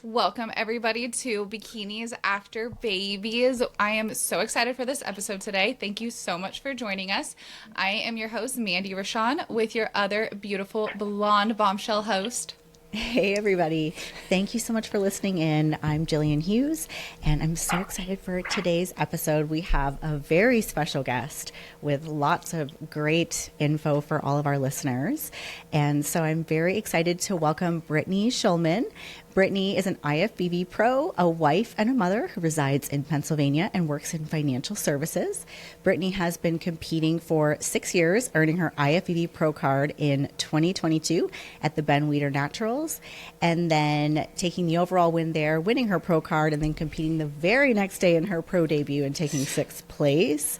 Welcome, everybody, to Bikinis After Babies. I am so excited for this episode today. Thank you so much for joining us. I am your host, Mandy Rashawn, with your other beautiful blonde bombshell host. Hey, everybody. Thank you so much for listening in. I'm Gillian Hughes, and I'm so excited for today's episode. We have a very special guest with lots of great info for all of our listeners. And so I'm very excited to welcome Brittany Shulman. Brittany is an IFBB Pro, a wife and a mother who resides in Pennsylvania and works in financial services. Brittany has been competing for 6 years, earning her IFBB Pro card in 2022 at the Ben Weider Naturals, and then taking the overall win there, winning her pro card, and then competing the very next day in her pro debut and taking sixth place.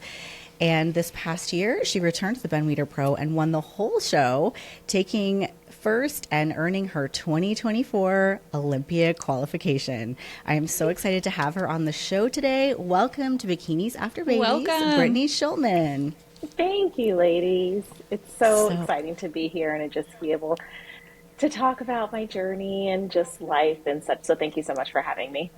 And this past year, she returned to the Ben Wieder Pro and won the whole show, taking first and earning her 2024 Olympia qualification. I am so excited to have her on the show today. Welcome to Bikinis After Babies, Welcome. Brittany Shulman. Thank you, ladies. It's so exciting to be here and to just be able to talk about my journey and just life and such. So thank you so much for having me.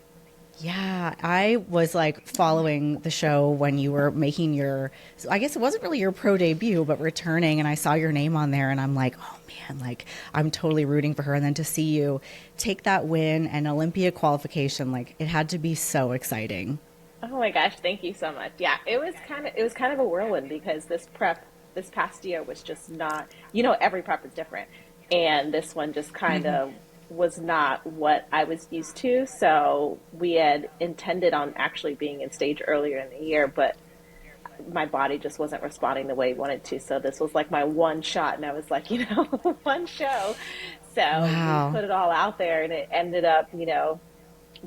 Yeah, I was like following the show when you were making your, I guess it wasn't really your pro debut, but returning, and I saw your name on there and I'm like, oh man, like I'm totally rooting for her. And then to see you take that win and Olympia qualification, like it had to be so exciting. Oh my gosh, thank you so much. Yeah, it was kind of a whirlwind because this prep this past year was just not, every prep is different. And this one just kind of was not what I was used to. So we had intended on actually being in stage earlier in the year, but my body just wasn't responding the way I wanted to. So this was like my one shot, and I was like, one show. So Wow. we put it all out there, and it ended up,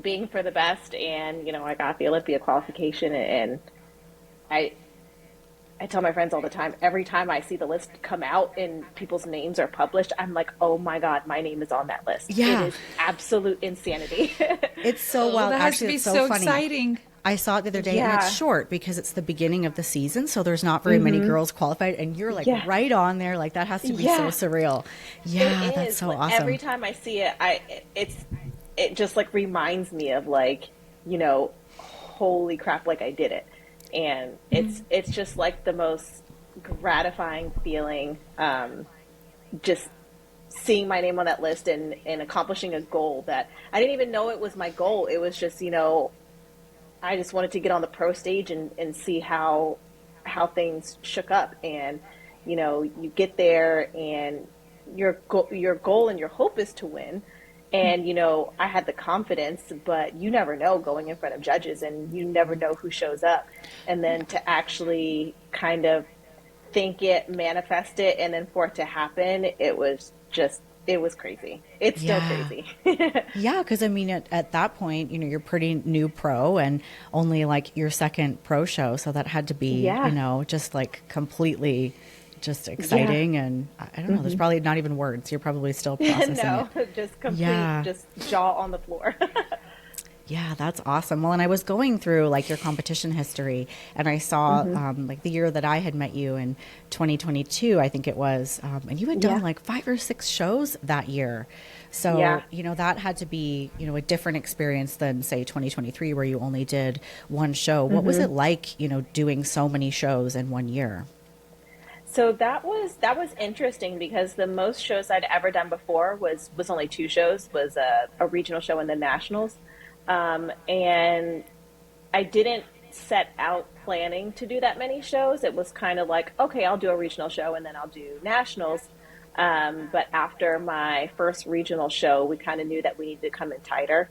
being for the best. And I got the Olympia qualification, and I I tell my friends all the time, every time I see the list come out and people's names are published, I'm like, oh my God, my name is on that list. Yeah. It is absolute insanity. It's so wild. That has Actually, to be it's so funny. exciting. I saw it the other day, and Yeah. it's short because it's the beginning of the season, so there's not very many girls qualified, and you're like Yeah. right on there. Like that has to be Yeah. so surreal. Yeah, It that's is. so Like, awesome. every time I see it, it just like reminds me of like, holy crap, like I did it. And it's just like the most gratifying feeling, just seeing my name on that list and accomplishing a goal that I didn't even know it was my goal. It was just, I just wanted to get on the pro stage and see how things shook up. And, you get there and your goal and your hope is to win. And, I had the confidence, but you never know going in front of judges and you never know who shows up. And then to actually kind of think it, manifest it, and then for it to happen, it was crazy. It's still Yeah. crazy. Yeah, because I mean, at that point, you're pretty new pro and only like your second pro show, so that had to be, Yeah. just like completely, just exciting. And I don't know, there's probably not even words. You're probably still processing No, it. just complete, Yeah. just jaw on the floor. Yeah, that's awesome. Well, and I was going through like your competition history, and I saw like the year that I had met you in 2022, I think it was, and you had done Yeah. like 5 or 6 shows that year. So, Yeah. that had to be, a different experience than say 2023 where you only did one show. What was it like, doing so many shows in one year? So that was interesting because the most shows I'd ever done before was only 2 shows, was a regional show and the nationals. And I didn't set out planning to do that many shows. It was kind of like, okay, I'll do a regional show and then I'll do nationals. But after my first regional show, we kind of knew that we needed to come in tighter.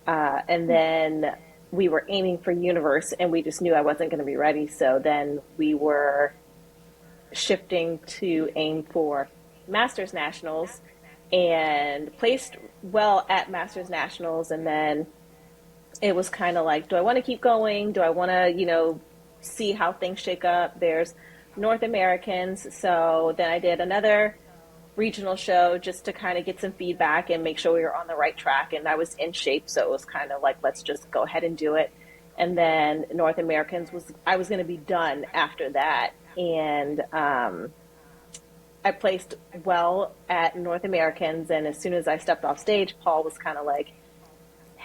And then we were aiming for Universe, and we just knew I wasn't going to be ready. So then we were shifting to aim for Masters Nationals and placed well at Masters Nationals. And then it was kind of like, do I want to keep going? Do I want to, see how things shake up? There's North Americans. So then I did another regional show just to kind of get some feedback and make sure we were on the right track. And I was in shape. So it was kind of like, let's just go ahead and do it. And then North Americans I was going to be done after that. And I placed well at North Americans. And as soon as I stepped off stage, Paul was kind of like,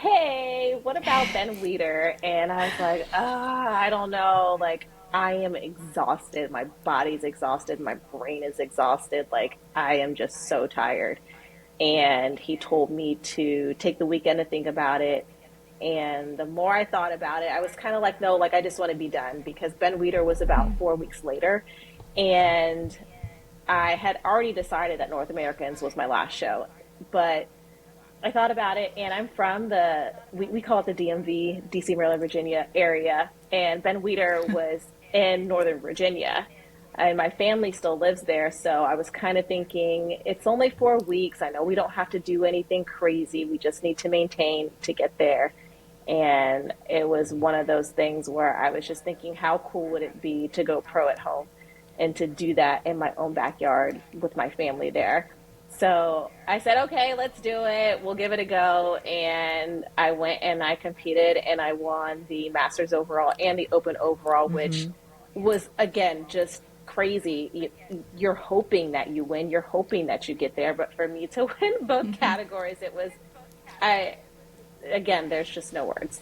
hey, what about Ben Weider? And I was like, I don't know. Like, I am exhausted. My body's exhausted. My brain is exhausted. Like, I am just so tired. And he told me to take the weekend to think about it. And the more I thought about it, I was kind of like, no, like, I just want to be done, because Ben Weider was about 4 weeks later. And I had already decided that North Americans was my last show. But I thought about it, and I'm from we call it the DMV, DC, Maryland, Virginia area. And Ben Weider was in Northern Virginia, and my family still lives there. So I was kind of thinking, it's only 4 weeks. I know we don't have to do anything crazy. We just need to maintain to get there. And it was one of those things where I was just thinking, how cool would it be to go pro at home and to do that in my own backyard with my family there. So I said, okay, let's do it. We'll give it a go. And I went and I competed, and I won the Masters overall and the Open overall, which was, again, just crazy. You're hoping that you win. You're hoping that you get there. But for me to win both categories, it was, again, there's just no words.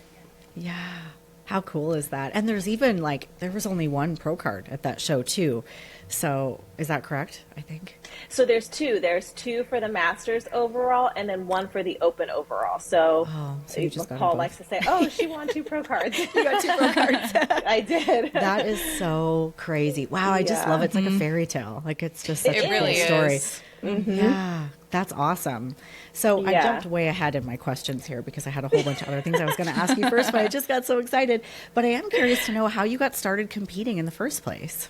Yeah. How cool is that? And there's even there was only one pro card at that show too. So is that correct? I think. So there's two. There's two for the Masters overall, and then one for the Open overall. So, you just Paul likes to say, "Oh, she won 2 pro cards." You got 2 pro cards. I did. That is so crazy. Wow, I just love it. It's like a fairy tale. Like, it's just such a really cool story. is. Yeah, that's awesome. So I jumped way ahead in my questions here because I had a whole bunch of other things I was going to ask you first, but I just got so excited. But I am curious to know how you got started competing in the first place.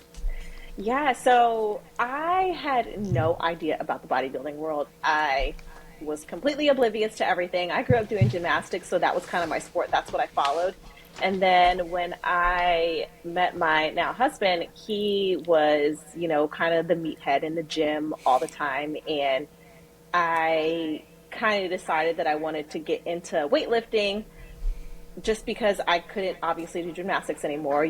Yeah, so I had no idea about the bodybuilding world. I was completely oblivious to everything. I grew up doing gymnastics, so that was kind of my sport. That's what I followed. And then when I met my now husband, he was, kind of the meathead in the gym all the time. And I kind of decided that I wanted to get into weightlifting just because I couldn't obviously do gymnastics anymore.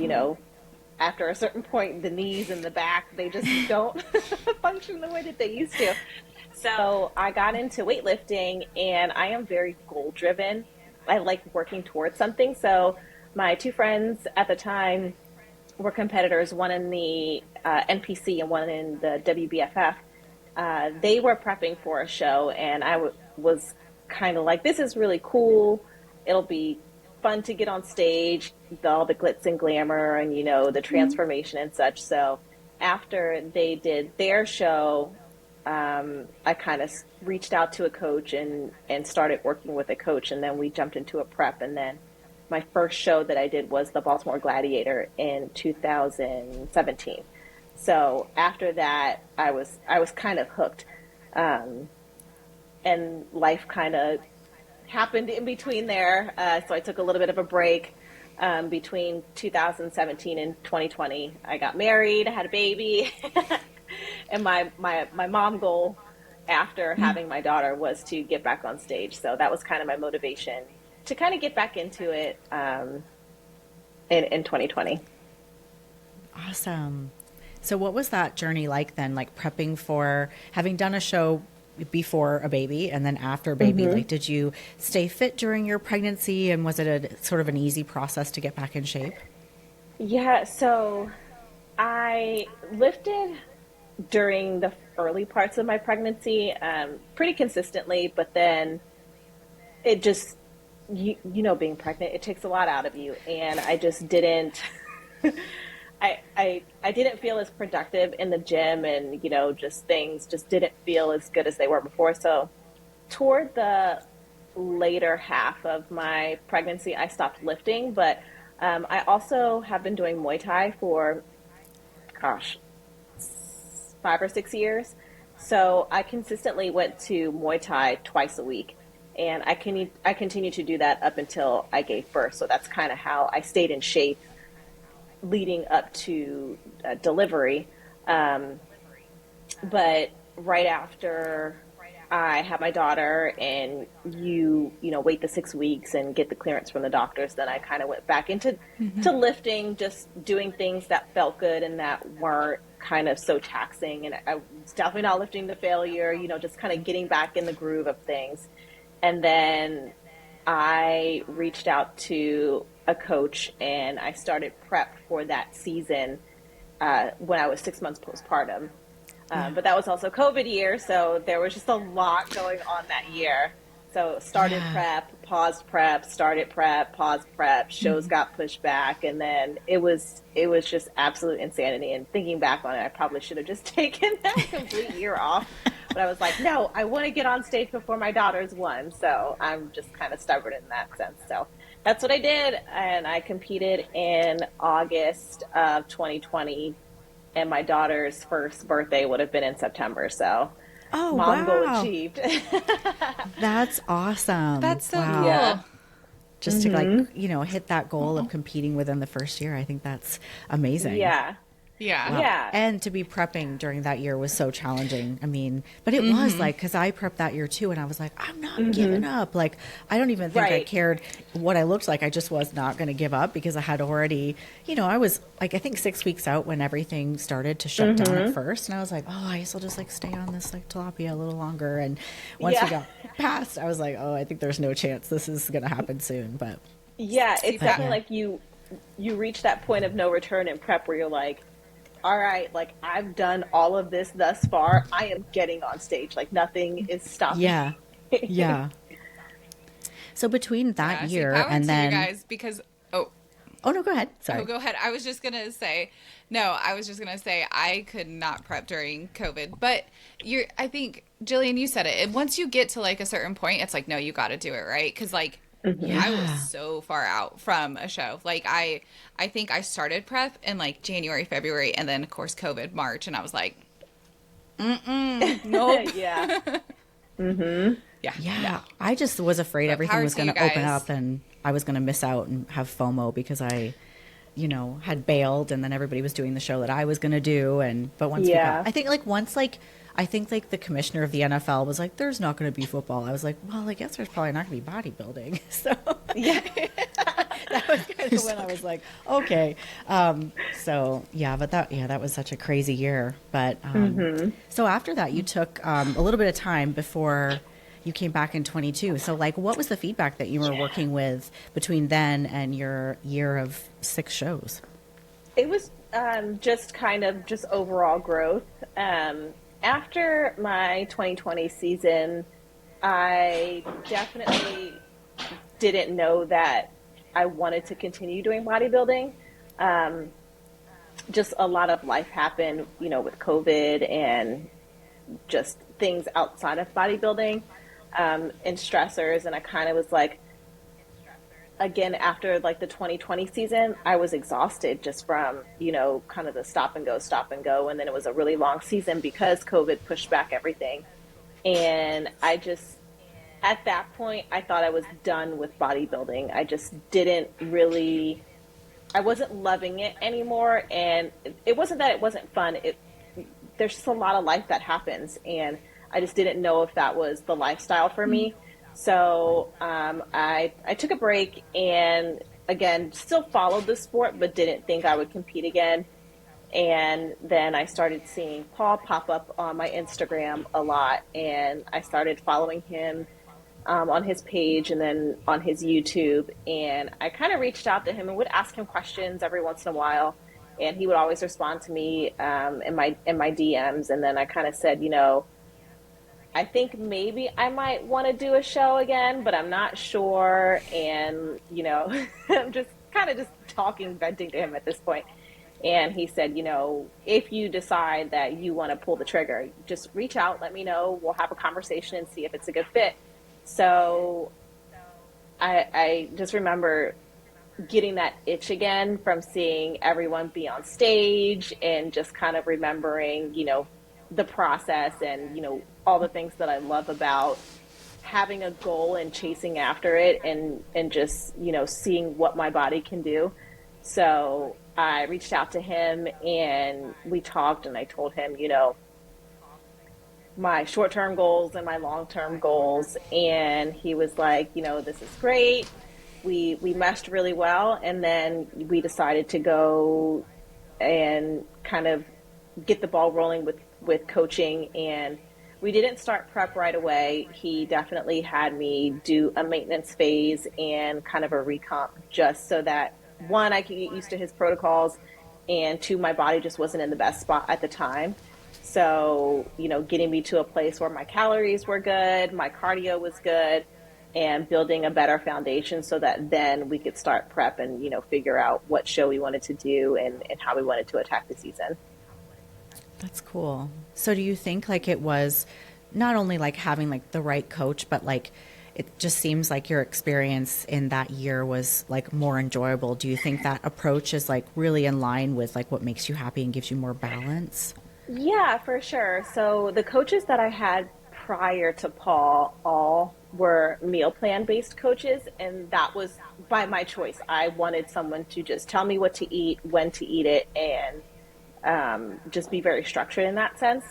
After a certain point, the knees and the back, they just don't function the way that they used to. So I got into weightlifting, and I am very goal driven. I like working towards something. So my 2 friends at the time were competitors, one in the NPC and one in the WBFF. They were prepping for a show, and I was kind of like, this is really cool. It'll be fun to get on stage, all the glitz and glamour and, the transformation and such. So after they did their show, I kind of reached out to a coach and started working with a coach. And then we jumped into a prep. And then my first show that I did was the Baltimore Gladiator in 2017. So after that, I was kind of hooked. And life kind of happened in between there. So I took a little bit of a break between 2017 and 2020. I got married, I had a baby. And my mom goal after having my daughter was to get back on stage. So that was kind of my motivation to kind of get back into it in 2020. Awesome. So what was that journey like then, like prepping for having done a show before a baby and then after a baby? Like, did you stay fit during your pregnancy, and was it a sort of an easy process to get back in shape? Yeah, so I lifted during the early parts of my pregnancy pretty consistently, but then it just, being pregnant, it takes a lot out of you, and I just didn't I didn't feel as productive in the gym, and just things just didn't feel as good as they were before. So toward the later half of my pregnancy, I stopped lifting, but I also have been doing Muay Thai for 5 or 6 years. So I consistently went to Muay Thai twice a week, and I continue to do that up until I gave birth. So that's kind of how I stayed in shape leading up to delivery. But right after I had my daughter, and you wait the 6 weeks and get the clearance from the doctors, then I kind of went back into to lifting, just doing things that felt good and that weren't kind of so taxing. And I was definitely not lifting to failure, just kind of getting back in the groove of things. And then I reached out to a coach and I started prep for that season when I was 6 months postpartum. But that was also COVID year, so there was just a lot going on that year. So started prep, paused prep, started prep, paused prep, shows got pushed back, and then it was just absolute insanity. And thinking back on it, I probably should have just taken that complete year off. But I was like, no, I want to get on stage before my daughters won. So I'm just kind of stubborn in that sense. So that's what I did, and I competed in August of 2020. And my daughter's first birthday would have been in September. So, mom goal achieved. That's awesome. That's so wow. cool. Yeah. Just to hit that goal of competing within the first year. I think that's amazing. Yeah. Yeah. Wow. Yeah. And to be prepping during that year was so challenging. I mean, but it was like, because I prepped that year too, and I was like, I'm not giving up. Like, I don't even think I cared what I looked like. I just was not going to give up because I had already, I was like, I think 6 weeks out when everything started to shut down at first. And I was like, oh, I guess I'll just like stay on this like tilapia a little longer. And once we got past, I was like, oh, I think there's no chance this is going to happen soon. But yeah, it's definitely like you reach that point of no return in prep where you're like, all right, like I've done all of this thus far. I am getting on stage. Like nothing is stopping. Yeah. Yeah. So between that year and then, you guys, because oh no, go ahead. Sorry. Oh, go ahead. I was just gonna say I could not prep during COVID, but I think Gillian, you said it. Once you get to like a certain point, it's like no, you got to do it right because like. I was so far out from a show. Like I think I started prep in like January, February, and then of course COVID, March, and I was like, nope. Yeah. Yeah. No. I just was afraid everything was going to open up and I was going to miss out and have FOMO because I, had bailed and then everybody was doing the show that I was going to do. But once we got, I think the commissioner of the NFL was like, there's not going to be football. I was like, well, I guess there's probably not going to be bodybuilding. So yeah, that was kind of when I was like, okay. But that was such a crazy year. But so after that, you took a little bit of time before you came back in 22. So like, what was the feedback that you were working with between then and your year of 6 shows? It was just kind of just overall growth. After my 2020 season, I definitely didn't know that I wanted to continue doing bodybuilding. Just a lot of life happened, with COVID and just things outside of bodybuilding and stressors. And I kind of was like, again, after like the 2020 season, I was exhausted just from, kind of the stop and go. And then it was a really long season because COVID pushed back everything. And at that point, I thought I was done with bodybuilding. I just I wasn't loving it anymore. And it wasn't that it wasn't fun. There's just a lot of life that happens. And I just didn't know if that was the lifestyle for me. So I took a break and, again, still followed the sport, but didn't think I would compete again. And then I started seeing Paul pop up on my Instagram a lot, and I started following him on his page and then on his YouTube. And I kind of reached out to him and would ask him questions every once in a while. And he would always respond to me in my DMs. And then I kind of said, I think maybe I might want to do a show again, but I'm not sure. And, I'm just kind of just venting to him at this point. And he said, if you decide that you want to pull the trigger, just reach out, let me know. We'll have a conversation and see if it's a good fit. So I just remember getting that itch again from seeing everyone be on stage and just kind of remembering, the process and, all the things that I love about having a goal and chasing after it and just, seeing what my body can do. So I reached out to him and we talked and I told him, my short-term goals and my long-term goals. And he was like, this is great. We meshed really well. And then we decided to go and kind of get the ball rolling with coaching. And we didn't start prep right away. He definitely had me do a maintenance phase and kind of a recomp, just so that one, I could get used to his protocols, and two, my body just wasn't in the best spot at the time. So, getting me to a place where my calories were good, my cardio was good, and building a better foundation so that then we could start prep and, figure out what show we wanted to do and how we wanted to attack the season. That's cool. So do you think like it was not only like having like the right coach, but like it just seems like your experience in that year was like more enjoyable. Do you think that approach is like really in line with like what makes you happy and gives you more balance? Yeah, for sure. So the coaches that I had prior to Paul all were meal plan based coaches, and that was by my choice. I wanted someone to just tell me what to eat, when to eat it, and just be very structured in that sense.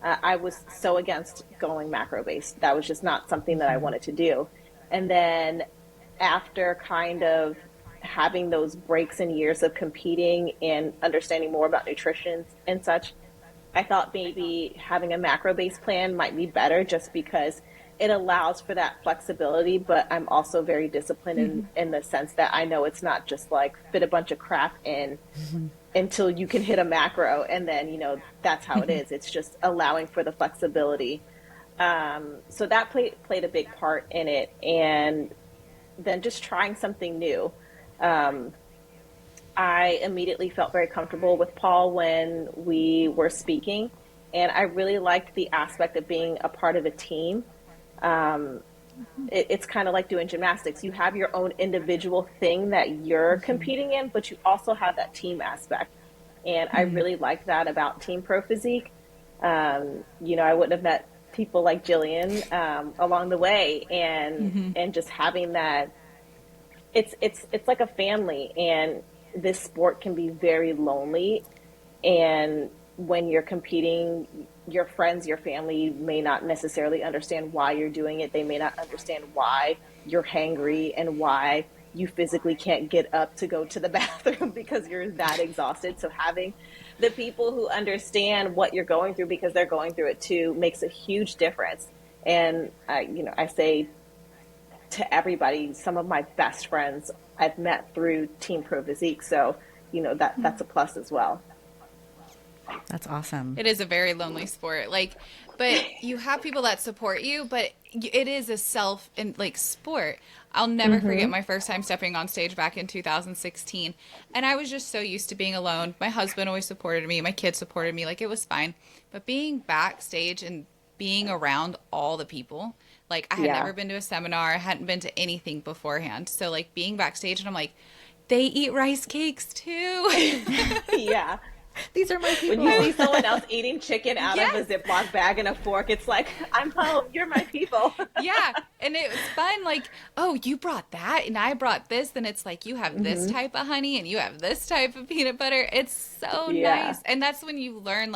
I was so against going macro based. That was just not something that I wanted to do. And then after kind of having those breaks and years of competing and understanding more about nutrition and such, I thought maybe having a macro based plan might be better, just because it allows for that flexibility, but I'm also very disciplined in the sense that I know it's not just like fit a bunch of crap in until you can hit a macro and then, that's how it is. It's just allowing for the flexibility. So that played a big part in it. And then just trying something new. I immediately felt very comfortable with Paul when we were speaking, and I really liked the aspect of being a part of a team. It's kind of like doing gymnastics. You have your own individual thing that you're competing in, but you also have that team aspect. And I really like that about Team Pro Physique. I wouldn't have met people like Gillian along the way, and just having that, it's like a family, and this sport can be very lonely. And when you're competing, your friends, your family may not necessarily understand why you're doing it. They may not understand why you're hangry and why you physically can't get up to go to the bathroom because you're that exhausted. So having the people who understand what you're going through, because they're going through it too, makes a huge difference. And I say to everybody, some of my best friends I've met through Team Pro Physique. So, that's a plus as well. That's awesome. It is a very lonely sport. But you have people that support you, but it is a sport. I'll never forget my first time stepping on stage back in 2016. And I was just so used to being alone. My husband always supported me. My kids supported me. It was fine. But being backstage and being around all the people, I had never been to a seminar. I hadn't been to anything beforehand. So being backstage, and I'm like, they eat rice cakes too. Yeah. These are my people. When you see someone else eating chicken out of a Ziploc bag and a fork, it's like, I'm home. You're my people. Yeah. And it was fun. Oh, you brought that and I brought this. And it's like, you have this type of honey and you have this type of peanut butter. It's so nice. And that's when you learn,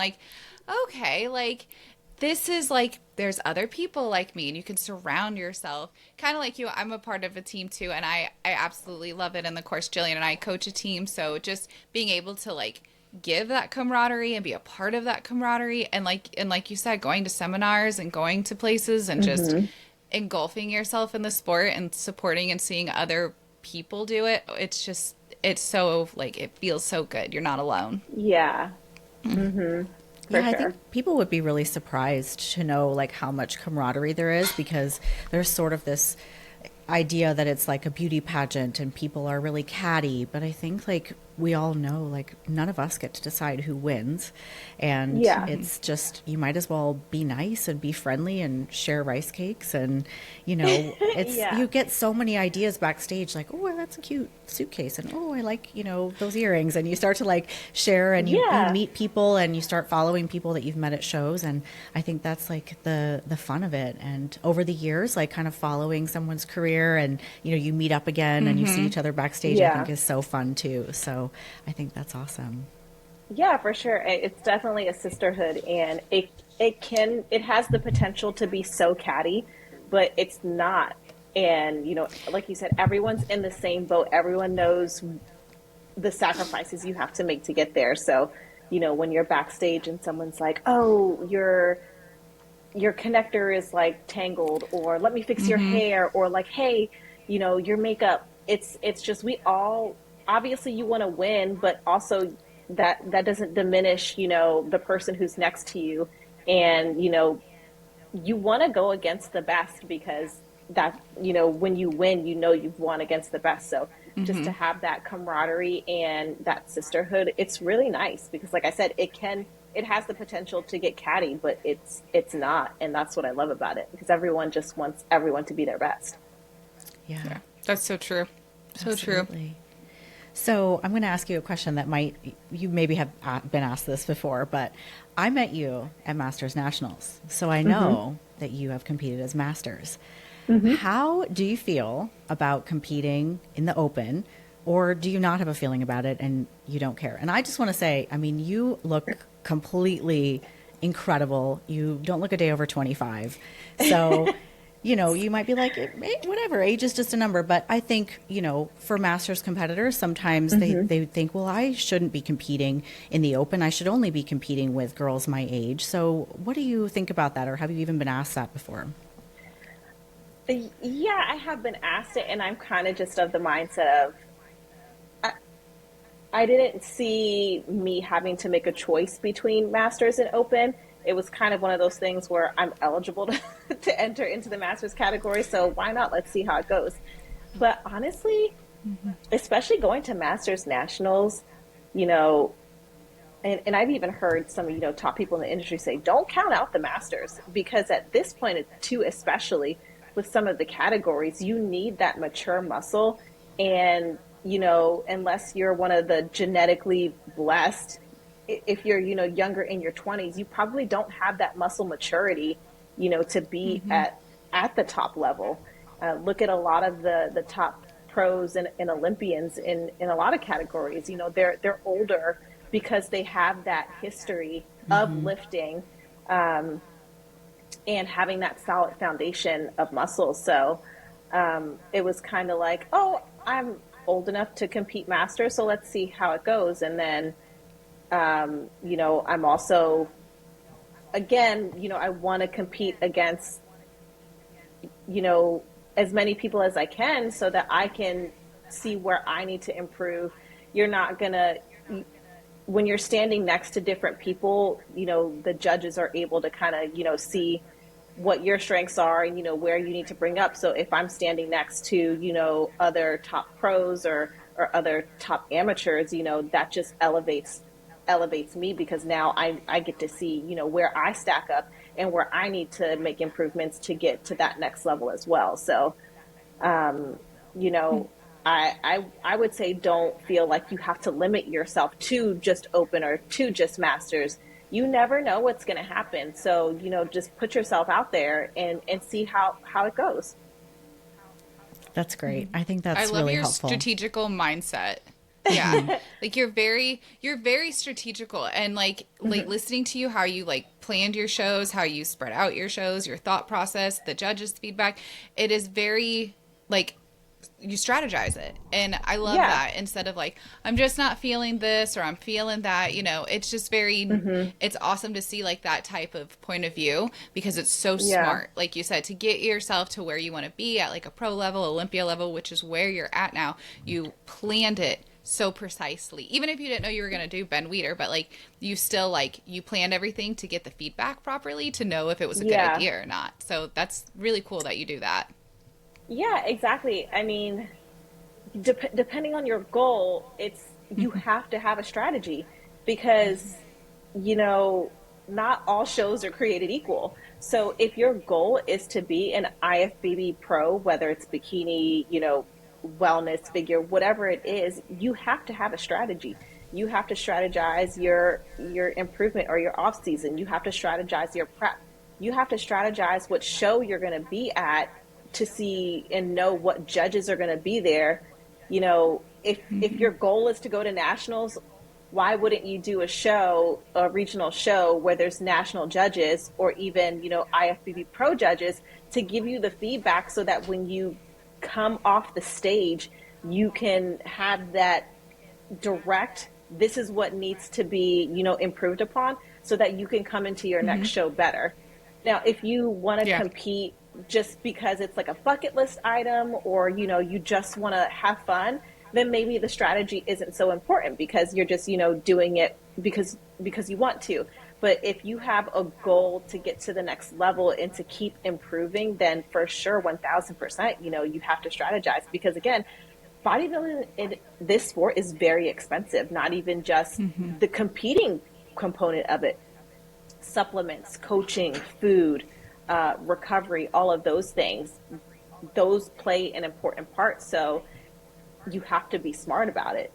okay, this is there's other people like me, and you can surround yourself. Kind of like you, I'm a part of a team too, and I absolutely love it. And of course, Jillian and I coach a team. So just being able to give that camaraderie and be a part of that camaraderie, and like you said, going to seminars and going to places and just engulfing yourself in the sport and supporting and seeing other people do it. It's so it feels so good. You're not alone. Yeah. I think people would be really surprised to know how much camaraderie there is, because there's sort of this idea that it's like a beauty pageant and people are really catty, but I think we all know none of us get to decide who wins, and it's just, you might as well be nice and be friendly and share rice cakes, and it's you get so many ideas backstage, oh, that's a cute suitcase, and oh, I like those earrings, and you start to share, and you meet people, and you start following people that you've met at shows, and I think that's the fun of it. And over the years, kind of following someone's career, and you meet up again and you see each other backstage, I think is so fun too. So I think that's awesome. Yeah, for sure. It's definitely a sisterhood, and it has the potential to be so catty, but it's not. And, like you said, everyone's in the same boat. Everyone knows the sacrifices you have to make to get there. So, when you're backstage and someone's like, oh, you're your connector is like tangled, or let me fix your hair, or like, hey, your makeup. It's just, we all, obviously you want to win, but also that doesn't diminish, the person who's next to you. And, you want to go against the best, because that, when you win, you've won against the best. So just to have that camaraderie and that sisterhood, it's really nice, because like I said, it has the potential to get catty, but it's not. And that's what I love about it, because everyone just wants everyone to be their best. Yeah. That's so true. So Absolutely. true. So I'm going to ask you a question that you maybe have been asked this before, but I met you at Masters Nationals. So I know that you have competed as Masters. How do you feel about competing in the Open, or do you not have a feeling about it and you don't care? And I just want to say, I mean, you look completely incredible. You don't look a day over 25. So, you might be like, whatever, age is just a number. But I think, for Masters competitors, sometimes they think, well, I shouldn't be competing in the Open. I should only be competing with girls my age. So what do you think about that? Or have you even been asked that before? Yeah, I have been asked it, and I'm kind of just of the mindset of, I didn't see me having to make a choice between Masters and Open. It was kind of one of those things where I'm eligible to enter into the Masters category, so why not? Let's see how it goes. But honestly, especially going to Masters Nationals, and I've even heard some, top people in the industry say, don't count out the Masters, because at this point, too, especially with some of the categories, you need that mature muscle. And, unless you're one of the genetically blessed, if you're, younger in your 20s, you probably don't have that muscle maturity, to be at the top level. Look at a lot of the top pros and Olympians in a lot of categories. They're older because they have that history of lifting, and having that solid foundation of muscle. So it was kind of like, oh, I'm old enough to compete Masters, so let's see how it goes. And then, I'm also, again, I want to compete against, as many people as I can, so that I can see where I need to improve. You're not going to, when you're standing next to different people, the judges are able to kind of, see what your strengths are and, where you need to bring up. So if I'm standing next to, other top pros or other top amateurs, that just elevates me, because now I get to see, where I stack up and where I need to make improvements to get to that next level as well. So, I would say don't feel like you have to limit yourself to just Open or to just Masters. You never know what's going to happen. So, just put yourself out there and see how it goes. That's great. I think that's I love really your helpful. strategical mindset. Yeah. Like you're very strategical, and like listening to you, how you planned your shows, how you spread out your shows, your thought process, the judges' feedback. It is very you strategize it. And I love that, instead of I'm just not feeling this or I'm feeling that, it's just very, it's awesome to see that type of point of view, because it's so smart, like you said, to get yourself to where you want to be at a pro level, Olympia level, which is where you're at now. You planned it so precisely, even if you didn't know you were going to do Ben Wieder, but you still you planned everything to get the feedback properly, to know if it was a good idea or not. So that's really cool that you do that. Yeah, exactly. I mean, depending on your goal, you have to have a strategy, because, not all shows are created equal. So if your goal is to be an IFBB pro, whether it's bikini, wellness, figure, whatever it is, you have to have a strategy. You have to strategize your improvement or your off season. You have to strategize your prep. You have to strategize what show you're going to be at, to see and know what judges are going to be there. If your goal is to go to nationals, why wouldn't you do a regional show where there's national judges, or even, IFBB pro judges, to give you the feedback, so that when you come off the stage, you can have that direct, this is what needs to be, improved upon, so that you can come into your next show better. Now, if you want to Yeah. compete just because it's like a bucket list item, or, you know, you just want to have fun, then maybe the strategy isn't so important because you're just, you know, doing it because you want to. But if you have a goal to get to the next level and to keep improving, then for sure, 1000%, you know, you have to strategize, because again, bodybuilding in this sport is very expensive, not even just the competing component of it. Supplements, coaching, food, recovery, all of those things, those play an important part. So you have to be smart about it.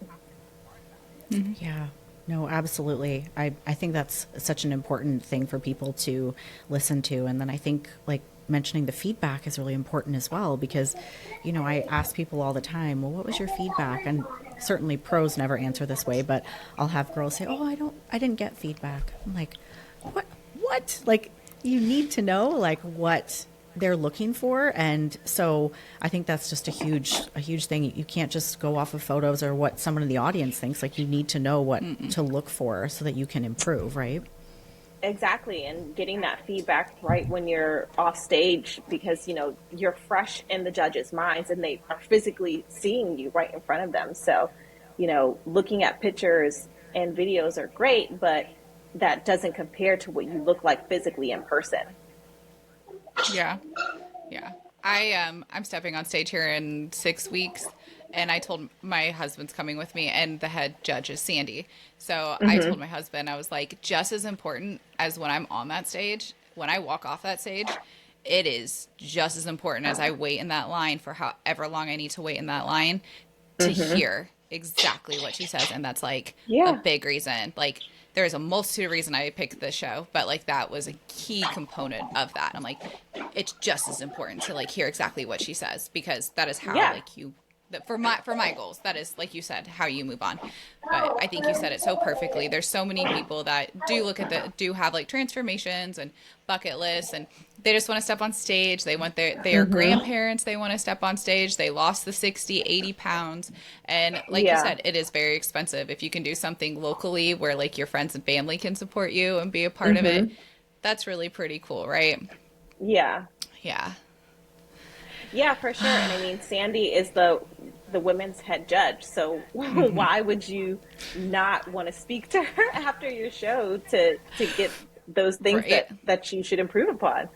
Yeah, no, absolutely. I think that's such an important thing for people to listen to. And then I think like mentioning the feedback is really important as well, because, you know, I ask people all the time, well, what was your feedback? And certainly pros never answer this way, but I'll have girls say, oh, I didn't get feedback. I'm like, what? Like, you need to know like what they're looking for. And so I think that's just a huge thing. You can't just go off of photos or what someone in the audience thinks. Like, you need to know what to look for so that you can improve, right? Exactly. And getting that feedback right when you're off stage, because, you know, you're fresh in the judges' minds and they are physically seeing you right in front of them. So, you know, looking at pictures and videos are great, but that doesn't compare to what you look like physically in person. Yeah. Yeah. I'm stepping on stage here in 6 weeks, and I told my husband's coming with me, and the head judge is Sandy. So I told my husband, I was like, just as important as when I'm on that stage, when I walk off that stage, it is just as important as I wait in that line for however long I need to wait in that line to hear exactly what she says. And that's like a Yeah. big reason. Like, there's a multitude of reasons I picked this show, but like that was a key component of that. I'm like, it's just as important to like hear exactly what she says, because that is how Yeah. like you, for my goals, that is, like you said, how you move on. But I think you said it so perfectly. There's so many people that do have like transformations and bucket lists, and they just want to step on stage. They want their grandparents, they want to step on stage. They lost the 60, 80 pounds. And like you Yeah. said, it is very expensive. If you can do something locally where like your friends and family can support you and be a part of it, that's really pretty cool, right? Yeah. Yeah. Yeah, for sure. And I mean, Sandy is the women's head judge. So why would you not want to speak to her after your show to get those things Right. that you should improve upon?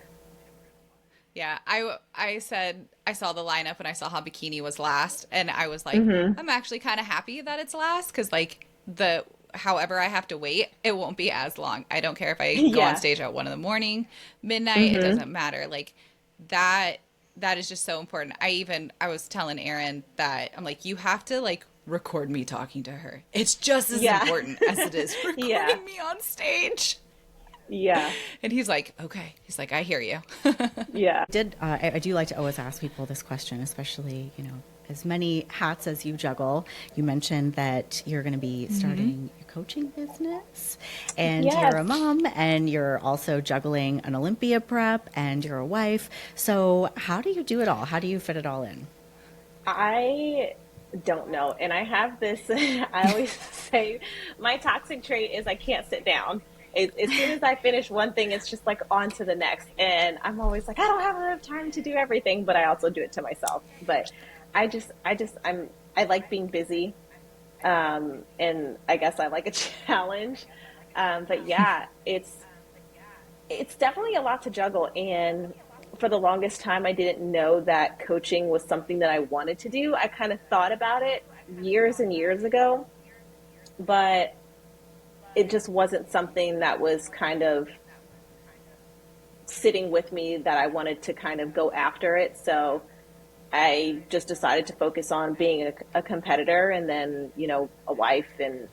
Yeah, I said I saw the lineup and I saw how Bikini was last, and I was like, I'm actually kind of happy that it's last, because like however I have to wait, it won't be as long. I don't care if I go on Yeah. stage at 1 a.m, midnight, it doesn't matter. Like that is just so important. I was telling Aaron that I'm like, you have to like record me talking to her. It's just as Yeah. important as it is recording Yeah. me on stage. Yeah. And he's like, okay. He's like, I hear you. Yeah. I do like to always ask people this question, especially, you know, as many hats as you juggle. You mentioned that you're going to be starting your coaching business, and Yes. you're a mom, and you're also juggling an Olympia prep, and you're a wife. So how do you do it all? How do you fit it all in? I don't know. And I have this, I always say my toxic trait is I can't sit down. As soon as I finish one thing, it's just like on to the next. And I'm always like, I don't have enough time to do everything, but I also do it to myself. But I like being busy. And I guess I like a challenge. But yeah, it's definitely a lot to juggle. And for the longest time, I didn't know that coaching was something that I wanted to do. I kind of thought about it years and years ago, but it just wasn't something that was kind of sitting with me that I wanted to kind of go after it. So I just decided to focus on being a competitor, and then, you know, a wife and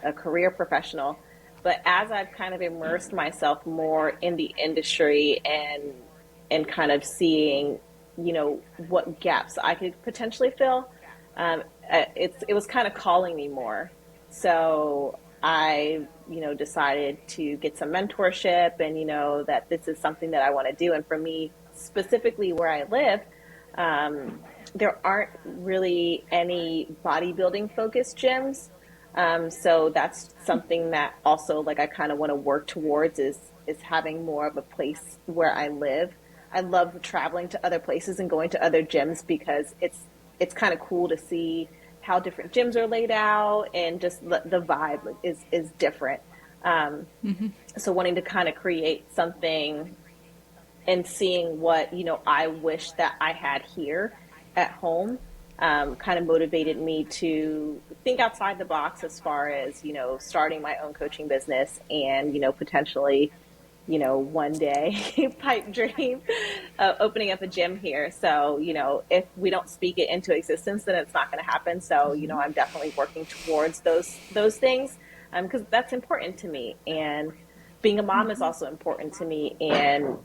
a career professional. But as I've kind of immersed myself more in the industry and kind of seeing, you know, what gaps I could potentially fill, it was kind of calling me more. So I, you know, decided to get some mentorship, and, you know, that this is something that I want to do. And for me, specifically where I live, there aren't really any bodybuilding focused gyms. So that's something that also, like, I kind of want to work towards, is is having more of a place where I live. I love traveling to other places and going to other gyms because it's kind of cool to see how different gyms are laid out, and just the vibe is different. So wanting to kind of create something and seeing what, I wish that I had here at home, kind of motivated me to think outside the box as far as, starting my own coaching business and, potentially, one day pipe dream opening up a gym here. So, if we don't speak it into existence, then it's not going to happen. So, I'm definitely working towards those things, because that's important to me. And being a mom is also important to me. And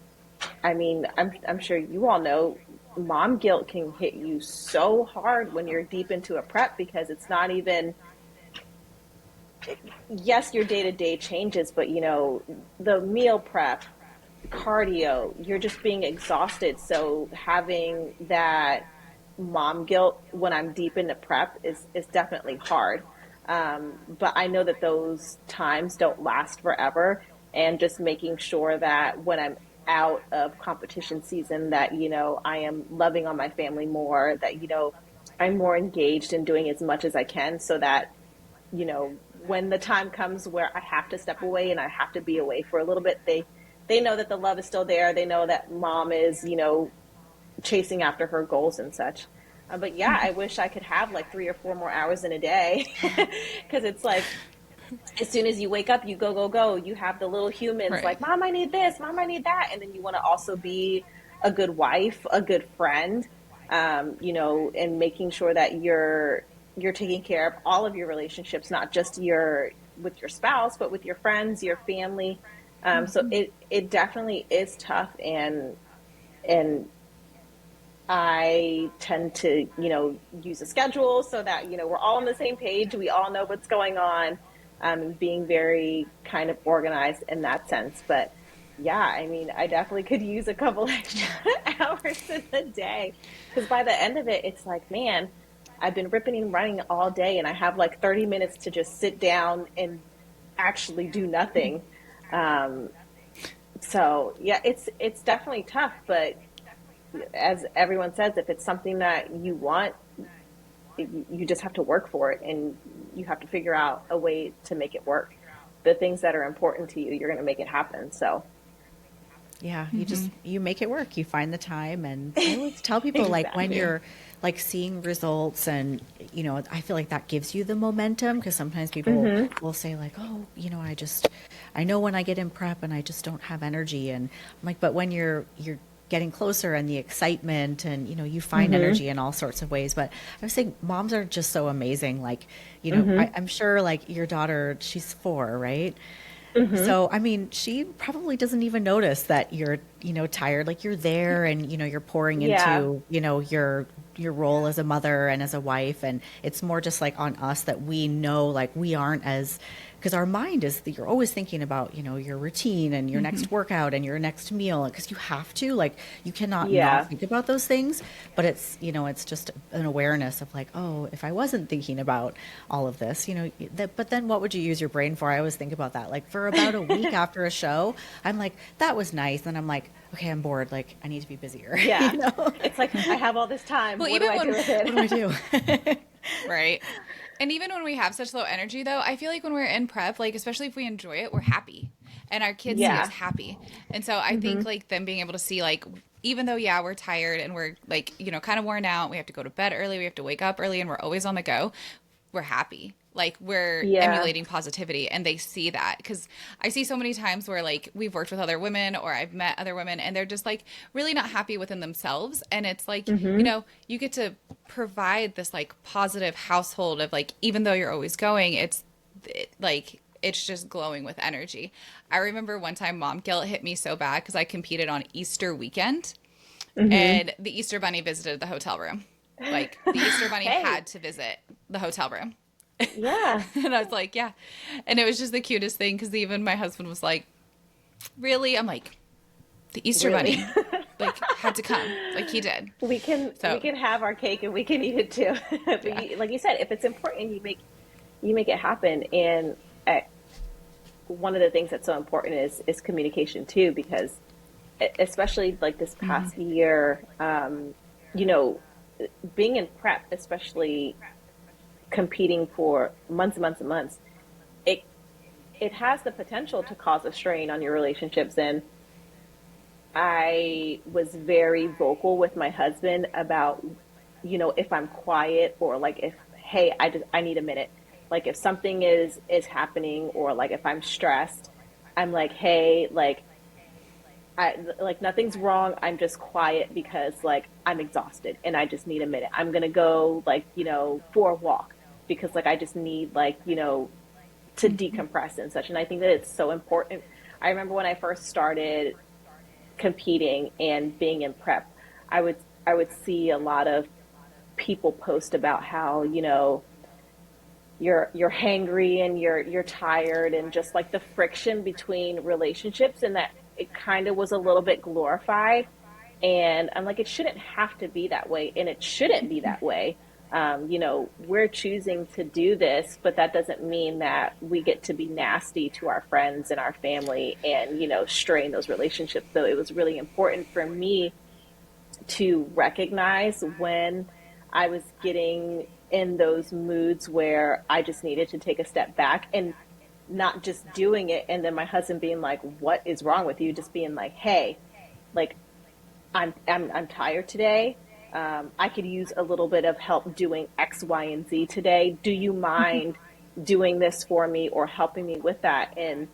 I mean, I'm sure you all know, mom guilt can hit you so hard when you're deep into a prep, because it's not even, yes, your day-to-day changes, but the meal prep, cardio, you're just being exhausted. So having that mom guilt when I'm deep into prep is definitely hard. But I know that those times don't last forever, and just making sure that when I'm out of competition season, that, I am loving on my family more, that, I'm more engaged in doing as much as I can, so that, when the time comes where I have to step away and I have to be away for a little bit, they know that the love is still there. They know that mom is, chasing after her goals and such. But yeah, I wish I could have like 3 or 4 more hours in a day, because it's like, as soon as you wake up, you go. You have the little humans Right. like, Mom, I need this. Mom, I need that. And then you want to also be a good wife, a good friend, and making sure that you're taking care of all of your relationships, not just with your spouse, but with your friends, your family. So it definitely is tough. And I tend to, use a schedule so that, we're all on the same page. We all know what's going on. Being very kind of organized in that sense. But yeah, I mean, I definitely could use a couple extra hours in the day, because by the end of it, it's like, man, I've been ripping and running all day, and I have like 30 minutes to just sit down and actually do nothing. So yeah, it's definitely tough, but as everyone says, if it's something that you want, you just have to work for it, and you have to figure out a way to make it work. The things that are important to you, you're going to make it happen. So Yeah, you make it work. You find the time, and I always tell people like when you're like seeing results, and I feel like that gives you the momentum, because sometimes people will say like, oh, I know when I get in prep and I just don't have energy, and I'm like, but when you're getting closer, and the excitement, and you find energy in all sorts of ways. But I was saying, moms are just so amazing. Like, I'm sure like your daughter, she's 4, right? So, I mean, she probably doesn't even notice that you're, tired. Like, you're there, and, you're pouring into, your role as a mother and as a wife. And it's more just like on us that we know, like, we aren't as, because our mind is, you're always thinking about, your routine and your next workout and your next meal, because you have to, like, you cannot not think about those things. But it's, it's just an awareness of like, oh, if I wasn't thinking about all of this, but then what would you use your brain for? I always think about that. Like, for about a week after a show, I'm like, that was nice. And I'm like, okay, I'm bored. Like, I need to be busier. Yeah. It's like, I have all this time. Well, what do I do with it? What do I do? Right. And even when we have such low energy, though, I feel like when we're in prep, like, especially if we enjoy it, we're happy. And our kids see us happy. And so I think, like, them being able to see, like, even though, we're tired and we're, like, kind of worn out, we have to go to bed early, we have to wake up early, and we're always on the go, we're happy. Like, we're emulating positivity, and they see that. Because I see so many times where, like, we've worked with other women, or I've met other women, and they're just, like, really not happy within themselves. And it's like, you get to provide this, like, positive household of, like, even though you're always going, it's just glowing with energy. I remember one time mom guilt hit me so bad because I competed on Easter weekend, and the Easter Bunny visited the hotel room. Like, the Easter Bunny had to visit the hotel room. Yeah. And I was like, yeah. And it was just the cutest thing, because even my husband was like, really? I'm like, the Easter Bunny like had to come. Like, he did. We can have our cake and we can eat it too. But like you said, if it's important, you make it happen. And one of the things that's so important is communication too, because especially like this past year, you know, being in prep, especially competing for months and months and months, it has the potential to cause a strain on your relationships. And I was very vocal with my husband about, you know, if I'm quiet or like if, hey, I need a minute. Like if something is happening or like if I'm stressed, I'm like, hey, like nothing's wrong. I'm just quiet because like I'm exhausted and I just need a minute. I'm going to go like, you know, for a walk because like I just need like, you know, to decompress and such. And I think that it's so important. I remember when I first started competing and being in prep, I would see a lot of people post about how, you know, you're hangry and you're tired and just like the friction between relationships, and that it kind of was a little bit glorified. And I'm like, it shouldn't have to be that way, and it shouldn't be that way. You know, we're choosing to do this, but that doesn't mean that we get to be nasty to our friends and our family and, you know, strain those relationships. So it was really important for me to recognize when I was getting in those moods where I just needed to take a step back, and not just doing it and then my husband being like, what is wrong with you? Just being like, hey, like I'm tired today. I could use a little bit of help doing X, Y, and Z today. Do you mind doing this for me or helping me with that? And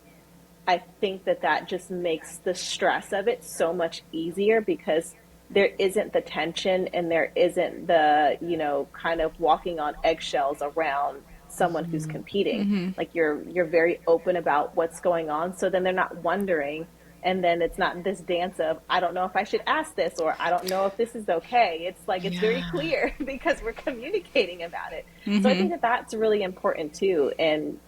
I think that just makes the stress of it so much easier, because there isn't the tension and there isn't the, you know, kind of walking on eggshells around someone who's competing. Like you're very open about what's going on. So then they're not wondering. And then it's not this dance of, I don't know if I should ask this, or I don't know if this is okay. It's like, it's very clear because we're communicating about it. So I think that that's really important too. And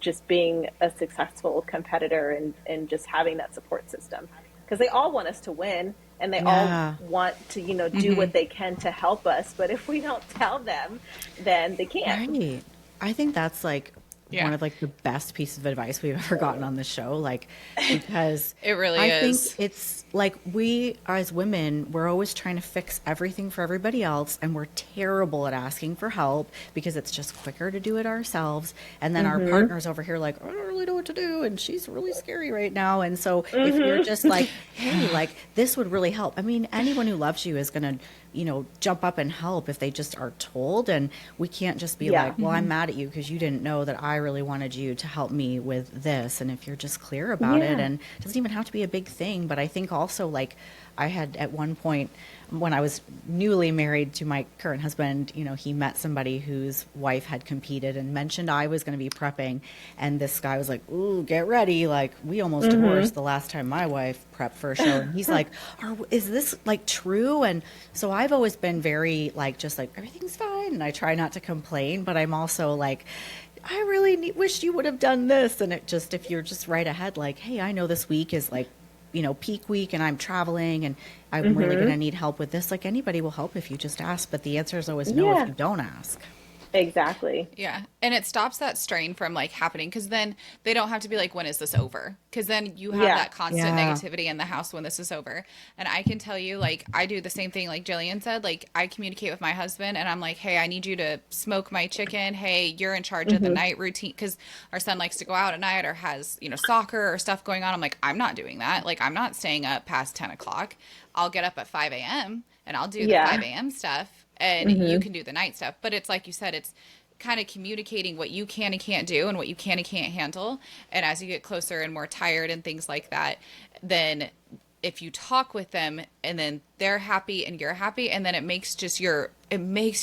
just being a successful competitor and just having that support system, because they all want us to win and they all want to, you know, do what they can to help us. But if we don't tell them, then they can't. Right. I think that's like one of like the best pieces of advice we've ever gotten on this show. Like, because it really I is. think it's like we as women, we're always trying to fix everything for everybody else. And we're terrible at asking for help because it's just quicker to do it ourselves. And then our partner's over here like, I don't really know what to do. And she's really scary right now. And so if you're just like, hey, like this would really help. I mean, anyone who loves you is going to, you know, jump up and help if they just are told. And we can't just be like, well, I'm mad at you because you didn't know that I really wanted you to help me with this. And if you're just clear about it, and it doesn't even have to be a big thing. But I think also, like, I had at one point when I was newly married to my current husband, you know, he met somebody whose wife had competed and mentioned I was going to be prepping. And this guy was like, ooh, get ready. Like, we almost divorced the last time my wife prepped for a show. And he's like, is this like true? And so I've always been very like, just like, everything's fine. And I try not to complain, but I'm also like, I really wish you would have done this. And it just, if you're just right ahead, like, hey, I know this week is like, you know, peak week and I'm traveling and I'm really going to need help with this. Like, anybody will help if you just ask, but the answer is always no if you don't ask. Exactly. Yeah. And it stops that strain from like happening, because then they don't have to be like, when is this over? Because then you have that constant negativity in the house when this is over. And I can tell you, like, I do the same thing, like Jillian said, like I communicate with my husband and I'm like, hey, I need you to smoke my chicken. Hey, you're in charge of the night routine, because our son likes to go out at night or has, you know, soccer or stuff going on. I'm like, I'm not doing that. Like, I'm not staying up past 10 o'clock. I'll get up at 5 a.m. and I'll do the 5 a.m. stuff. And you can do the night stuff. But it's like you said, it's kind of communicating what you can and can't do and what you can and can't handle. And as you get closer and more tired and things like that, then if you talk with them and then they're happy and you're happy, and then it makes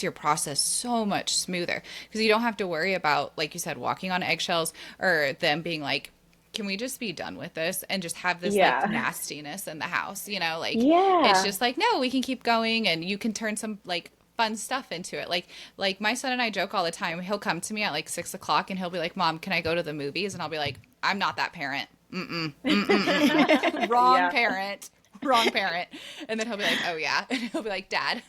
your process so much smoother, because you don't have to worry about, like you said, walking on eggshells or them being like, can we just be done with this and just have this like nastiness in the house, you know, like it's just like, no, we can keep going and you can turn some like fun stuff into it. Like my son and I joke all the time. He'll come to me at like 6 o'clock and he'll be like, Mom, can I go to the movies? And I'll be like, I'm not that parent. Wrong parent. And then he'll be like, oh yeah. And he'll be like, Dad.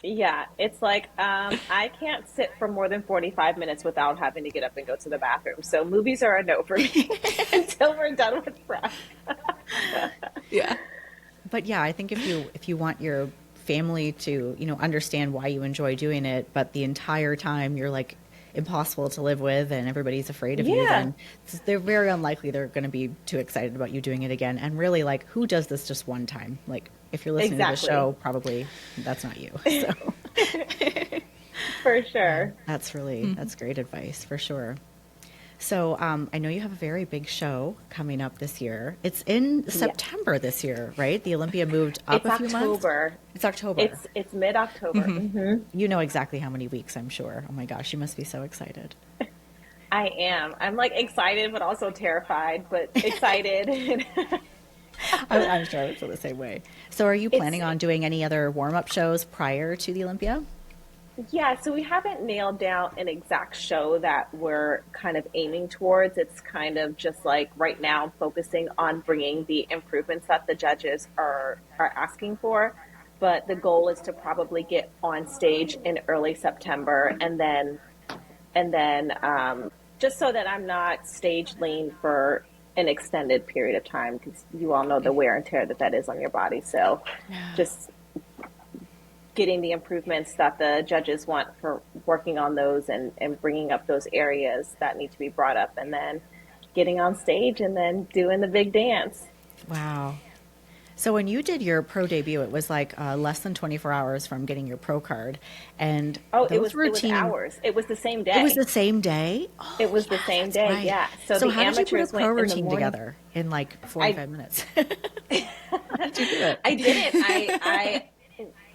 Yeah, it's like I can't sit for more than 45 minutes without having to get up and go to the bathroom. So movies are a no for me until we're done with prep. Yeah. But yeah, I think if you want your family to, understand why you enjoy doing it, but the entire time you're like impossible to live with and everybody's afraid of you, Yeah, then they're very unlikely they're going to be too excited about you doing it again. And really, like, who does this just one time? Like, if you're listening to the exactly. show, probably that's not you. So For sure. that's great advice for sure. So I know you have a very big show coming up this year. It's in Yeah. September this year, right? The Olympia moved up It's a few months. October. It's October. It's mid-October. You know exactly how many weeks, I'm sure. Oh my gosh, you must be so excited. I am. I'm like excited, but also terrified, but excited. I'm sure I would feel the same way. So are you It's planning on doing any other warm-up shows prior to the Olympia? Yeah, so we haven't nailed down an exact show that we're kind of aiming towards. It's kind of just like right now focusing on bringing the improvements that the judges are asking for. But the goal is to probably get on stage in early September, and then just so that I'm not stage lean for an extended period of time, because you all know the wear and tear that is on your body. So just getting the improvements that the judges want for working on those, and bringing up those areas that need to be brought up, and then getting on stage and then doing the big dance. Wow. So when you did your pro debut, it was like less than 24 hours from getting your pro card. And Oh, those it was routine, hours. It was the same it was day. the same day? It Oh, was yeah, the same that's day. right. Yeah. So So the how did you put a amateurs pro went in the routine morning. together in like I 45 minutes? How did you do it? I didn't.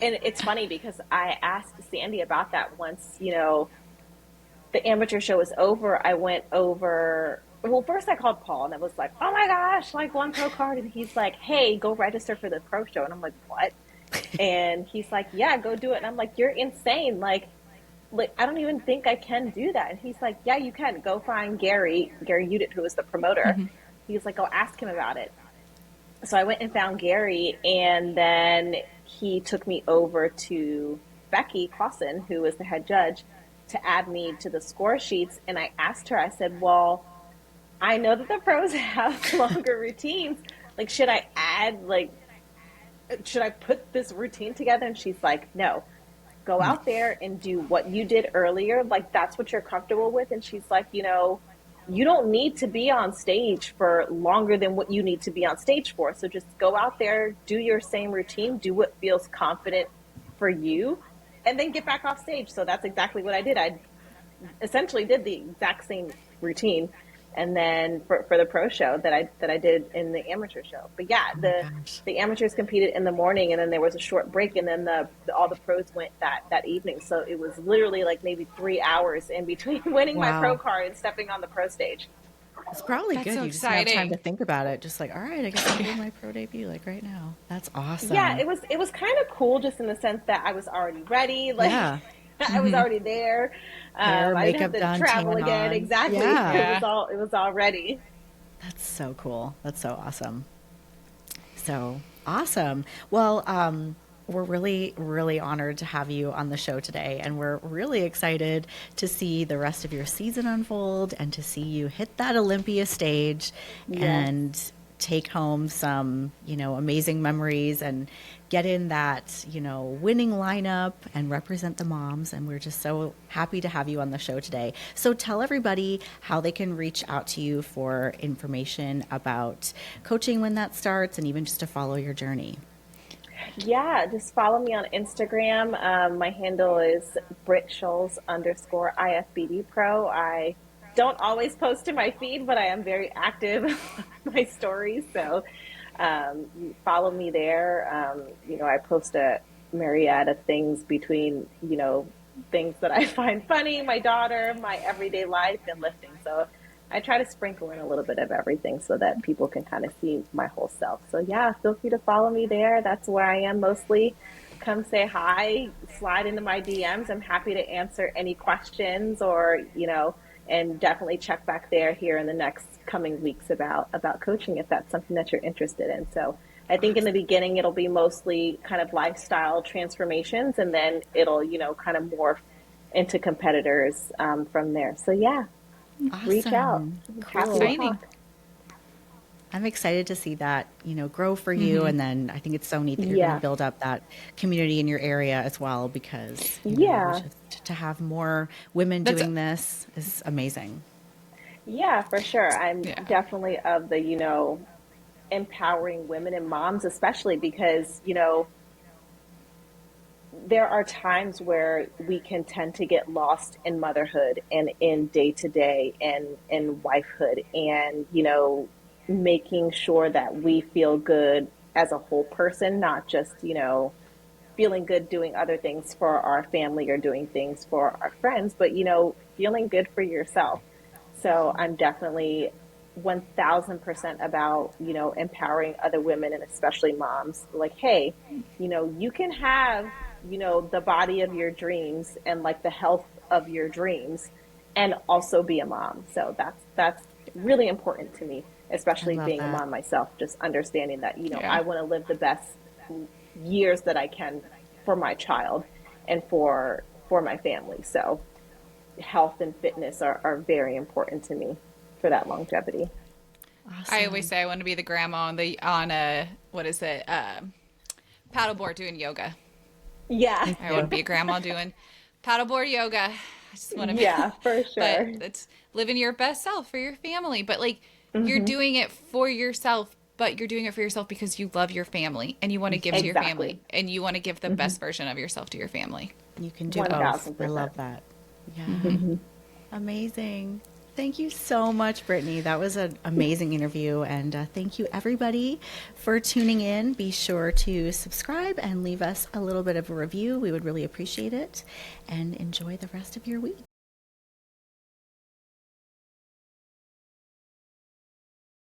And it's funny because I asked Sandy about that once, the amateur show was over. I went over. Well, first I called Paul and I was like, "Oh my gosh, like one pro card," and he's like, "Hey, go register for the pro show," and I'm like, "What?" And he's like, "Yeah, go do it," and I'm like, "You're insane! Like I don't even think I can do that." And he's like, "Yeah, you can. Go find Gary Udit, who was the promoter." He's like, "Go ask him about it." So I went and found Gary, and then he took me over to Becky Clausen, who was the head judge, to add me to the score sheets. And I asked her, I said, "Well, I know that the pros have longer routines. Like, should I put this routine together?" And she's like, "No, go out there and do what you did earlier. Like, that's what you're comfortable with." And she's like, "You don't need to be on stage for longer than what you need to be on stage for. So just go out there, do your same routine, do what feels confident for you, and then get back off stage." So that's exactly what I did. I essentially did the exact same routine, and then for the pro show that I did in the amateur show. But yeah, Oh my gosh. the amateurs competed in the morning, and then there was a short break, and then all the pros went that evening. So it was literally like maybe 3 hours in between winning my pro Wow. card and stepping on the pro stage. It's probably That's good. so You just have time to exciting. think about it. Just like, all right, I guess I'm doing my pro debut like right now. That's Yeah, awesome. it was kind of cool, just in the sense that I was already ready. Like Yeah. I was already there. Hair, I didn't have makeup to done, travel tan again. on. Exactly. Yeah. Yeah. It was all ready. That's so cool. That's so awesome. So awesome. Well, we're really, really honored to have you on the show today. And we're really excited to see the rest of your season unfold and to see you hit that Olympia stage Yes. and take home some, amazing memories and get in that, winning lineup and represent the moms. And we're just so happy to have you on the show today. So tell everybody how they can reach out to you for information about coaching when that starts and even just to follow your journey. Yeah, just follow me on Instagram. My handle is Britt_Schulz_IFBB Pro. I don't always post to my feed, but I am very active on my stories. So follow me there. I post a myriad of things between, things that I find funny, my daughter, my everyday life, and lifting. So I try to sprinkle in a little bit of everything so that people can kind of see my whole self. So yeah, feel free to follow me there. That's where I am mostly. Come say hi, slide into my DMs. I'm happy to answer any questions, or, and definitely check back there here in the next coming weeks about coaching if that's something that you're interested in. So I think in the beginning it'll be mostly kind of lifestyle transformations, and then it'll, kind of morph into competitors from there. So yeah, reach out. Awesome. Happy Cool. to talk. I'm excited to see that, grow for you. And then I think it's so neat that you're going Yeah. to build up that community in your area as well, because, Yeah. just to have more women That's- doing this is amazing. Yeah, for sure. I'm Yeah. definitely of the, empowering women and moms, especially because, there are times where we can tend to get lost in motherhood and in day to day and in wifehood, and, making sure that we feel good as a whole person, not just, feeling good doing other things for our family or doing things for our friends, but, feeling good for yourself. So I'm definitely 1000% about, empowering other women and especially moms. Like, hey, you can have, the body of your dreams and like the health of your dreams and also be a mom. So that's really important to me, especially I love being a that. mom myself, just understanding that, Yeah. I want to live the best years that I can for my child and for my family. So health and fitness are very important to me for that longevity. I always say I want to be the grandma on a what is it? Paddleboard doing yoga. Yeah. I want to be a grandma doing paddleboard yoga. I just want to be. Yeah, for sure. But it's living your best self for your family. But like you're doing it for yourself, but you're doing it for yourself because you love your family and you want to give to your Exactly. family and you want to give the best version of yourself to your family. You can do both. 1000%. I love that. Yeah. Amazing. Thank you so much, Brittany. That was an amazing interview. And thank you, everybody, for tuning in. Be sure to subscribe and leave us a little bit of a review. We would really appreciate it. And enjoy the rest of your week.